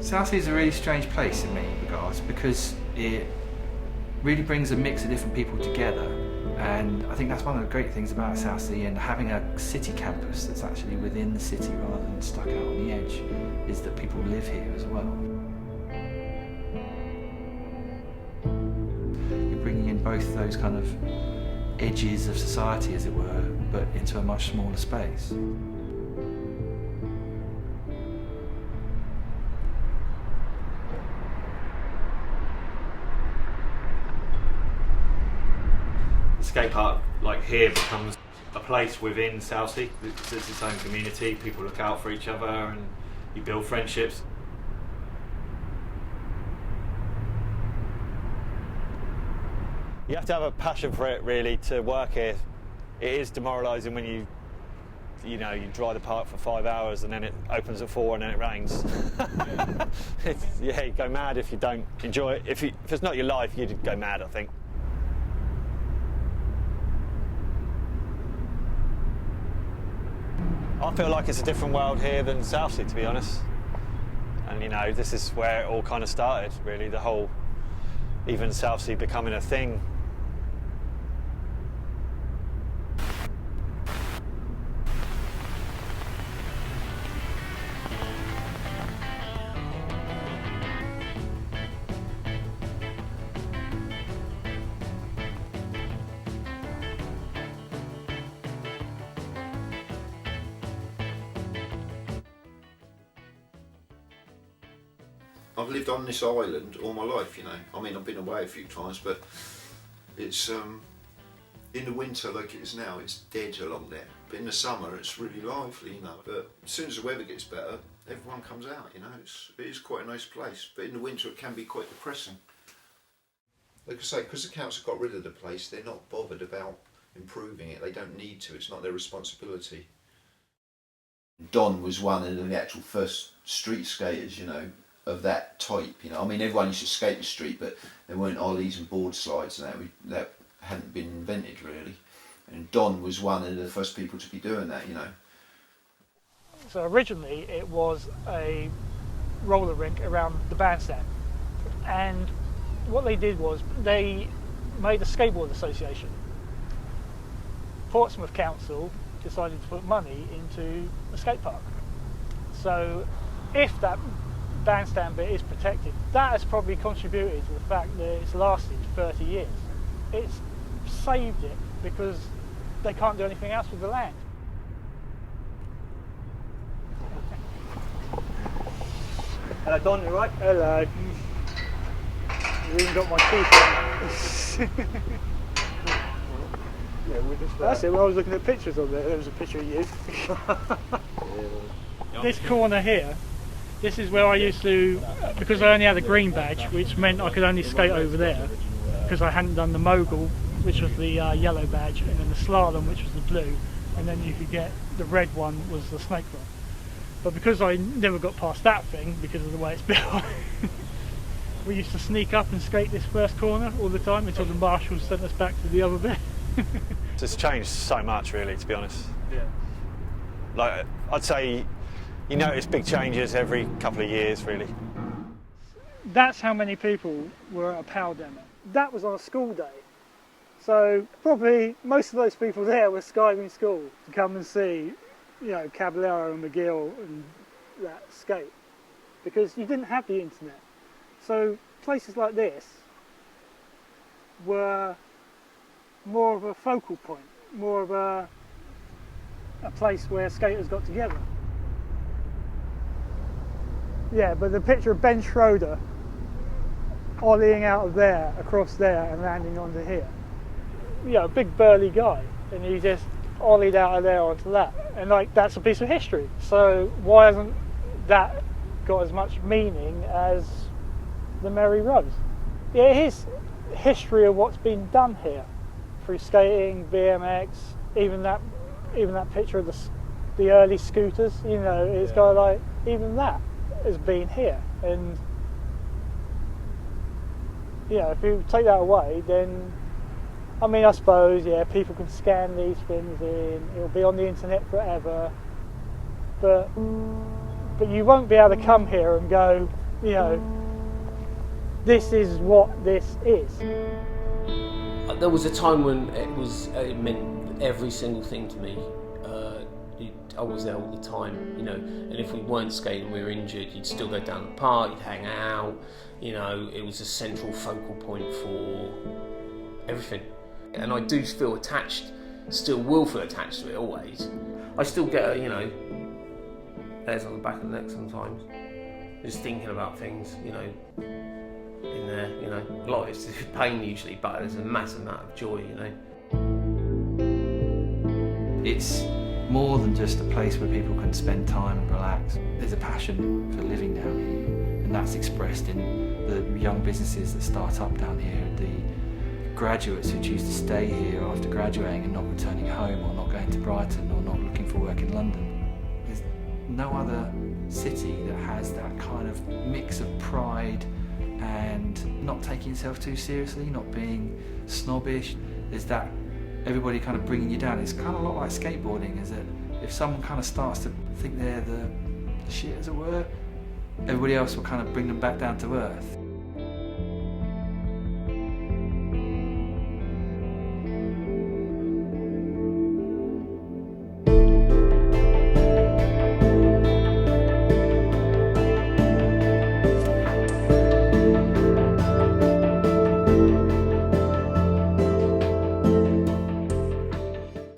Southsea is a really strange place in many regards because it really brings a mix of different people together, and I think that's one of the great things about Southsea, and having a city campus that's actually within the city rather than stuck out on the edge, is that people live here as well. You're bringing in both those kind of edges of society, as it were, but into a much smaller space. The skate park, like here, becomes a place within Southsea. It's its own community. People look out for each other, and you build friendships. You have to have a passion for it, really, to work here. It is demoralising when you dry the park for 5 hours and then it opens at 4 and then it rains. You go mad if you don't enjoy it. If it's not your life, you'd go mad, I think. I feel like it's a different world here than Southsea, to be honest. And this is where it all kind of started, really, the whole, even Southsea becoming a thing. I've lived on this island all my life, I mean, I've been away a few times, but it's in the winter like it is now, it's dead along there. But in the summer, it's really lively, But as soon as the weather gets better, everyone comes out, It is quite a nice place, but in the winter it can be quite depressing. Like I say, because the council got rid of the place, they're not bothered about improving it. They don't need to. It's not their responsibility. Don was one of the actual first street skaters, of that type, I mean, everyone used to skate the street, but there weren't ollies and board slides and that hadn't been invented really. And Don was one of the first people to be doing that, So originally it was a roller rink around the bandstand, and what they did was they made a skateboard association. Portsmouth Council decided to put money into the skate park. So if that bandstand bit is protected, that has probably contributed to the fact that it's lasted 30 years. It's saved it because they can't do anything else with the land. Hello Don, you right? Hello. You even got my teeth on. Yeah, we're just That's it, when I was looking at pictures on there was a picture of you. This corner here, this is where I used to, because I only had a green badge, which meant I could only skate over there, because I hadn't done the mogul, which was the yellow badge, and then the slalom, which was the blue, and then you could get the red one was the snake rod. But because I never got past that thing, because of the way it's built, we used to sneak up and skate this first corner all the time until the marshals sent us back to the other bit. It's changed so much, really, to be honest. Yeah. Like, I'd say you notice big changes every couple of years, really. That's how many people were at a power demo. That was on a school day. So probably most of those people there were skiving school to come and see, Caballero and McGill and that skate. Because you didn't have the internet. So places like this were more of a focal point, more of a place where skaters got together. Yeah, but the picture of Ben Schroeder ollieing out of there, across there, and landing onto here. A big burly guy, and he just ollied out of there onto that. And that's a piece of history. So why hasn't that got as much meaning as the Merry Rose? Yeah, it is history of what's been done here through skating, BMX, even that picture of the early scooters. It's got even that has been here, and if you take that away, then I suppose people can scan these things in, it'll be on the internet forever, but you won't be able to come here and go, you know, this is what this is. There was a time when it meant every single thing to me. I was there all the time, you know, and if we weren't skating, we were injured, you'd still go down the park, you'd hang out, you know, it was a central focal point for everything. And I do feel attached, still will feel attached to it always. I still get, you know, hairs on the back of the neck sometimes, just thinking about things, you know, in there, you know. A lot of it's pain usually, but there's a massive amount of joy, you know. It's more than just a place where people can spend time and relax. There's a passion for living down here, and that's expressed in the young businesses that start up down here, the graduates who choose to stay here after graduating and not returning home, or not going to Brighton, or not looking for work in London. There's no other city that has that kind of mix of pride and not taking yourself too seriously, not being snobbish. There's that everybody kind of bringing you down. It's kind of a lot like skateboarding, is that if someone kind of starts to think they're the shit, as it were, everybody else will kind of bring them back down to earth.